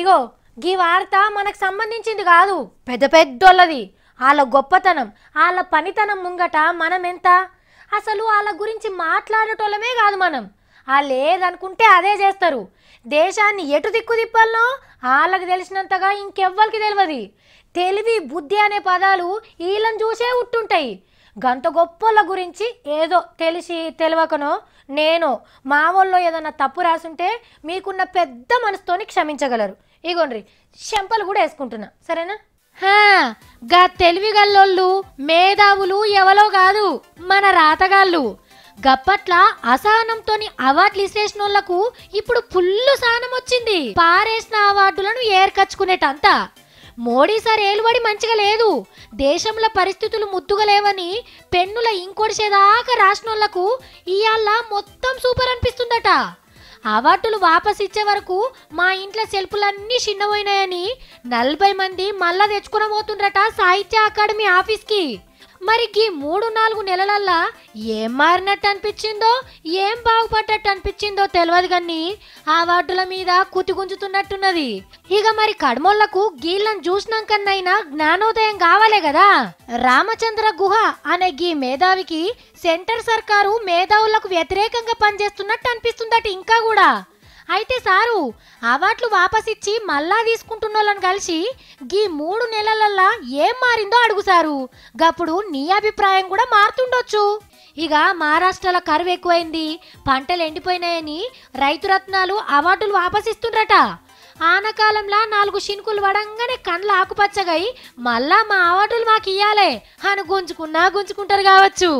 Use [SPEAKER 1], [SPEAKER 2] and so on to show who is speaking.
[SPEAKER 1] ఇగో గీ వార్త మనకు సంబంధించింది కాదు, పెద్ద పెద్దోళ్ళది. వాళ్ళ గొప్పతనం, వాళ్ళ పనితనం ముంగట మనం ఎంత, అసలు వాళ్ళ గురించి మాట్లాడేటోళ్ళమే కాదు మనం. వాళ్ళు ఏదనుకుంటే అదే చేస్తారు. దేశాన్ని ఎటు దిక్కు తిప్పాలనో వాళ్ళకి తెలిసినంతగా ఇంకెవ్వరికి తెలియదు. తెలివి బుద్ధి అనే పదాలు వీళ్ళని చూసే ఉట్టుంటాయి. గంత గొప్పల గురించి ఏదో తెలిసి తెలియకనో నేను మా వాళ్ళు ఏదన్నా తప్పు రాసుంటే మీకున్న పెద్ద మనసుతోని క్షమించగలరు. ఇగోండ్రి చెంపలు కూడా వేసుకుంటున్నా, సరేనా? గా తెలివి గల్లోళ్ళు మేధావులు ఎవలో కాదు, మన రాతగాళ్ళు. గప్పట్ల అసహనంతోని అవార్డులు ఇసేసిన వాళ్ళకు ఇప్పుడు ఫుల్లు సహనం వచ్చింది. పారేసిన అవార్డులను ఏర్కచ్చుకునేటంతా. మోడీ సార్ ఏలుబడి మంచిగా లేదు, దేశంలో పరిస్థితులు ముద్దుగా లేవని పెన్నుల ఇంకొడిచేదాకా రాసినోళ్లకు ఇవాళ మొత్తం సూపర్ అనిపిస్తుందట. అవార్డులు వాపస్ ఇచ్చే వరకు మా ఇంట్లో సెల్ఫులన్నీ చిన్నపోయినాయని 40 మంది మళ్ళా తెచ్చుకుని పోతుండ్రట సాహిత్య అకాడమీ ఆఫీస్కి. మరి ఈ 3-4 నెలలల్లా ఏం మారినట్టు అనిపించిందో, ఏం బాగుపడ్డట్టు అనిపించిందో తెలియదు కానీ అవార్డుల మీద కుతిగుంజుతున్నట్టున్నది. ఇక మరి కడమోళ్లకు గీళ్ళని చూసినాకన్నైనా జ్ఞానోదయం కావాలే కదా. రామచంద్ర గుహ అనే గీ మేధావికి సెంటర్ సర్కారు మేధావులకు వ్యతిరేకంగా పనిచేస్తున్నట్టు అనిపిస్తుందట ఇంకా కూడా. అయితే సారు అవార్డులు వాపస్ ఇచ్చి మళ్ళా తీసుకుంటున్నోళ్ళని కలిసి గీ 3 నెలలల్లా ఏం మారిందో అడుగు సారు. గప్పుడు నీ అభిప్రాయం కూడా మారుతుండొచ్చు. ఇక మహారాష్ట్రలో కరువు ఎక్కువైంది, పంటలు ఎండిపోయినాయని రైతు రత్నాలు అవార్డులు వాపస్ ఇస్తుండ్రట. ఆనకాలంలో 4 శినుకులు పడంగానే కండ్ల ఆకుపచ్చగాయి మళ్ళా మా అవార్డులు మాకు ఇయ్యాలే అని గుంజుకుంటారు కావచ్చు.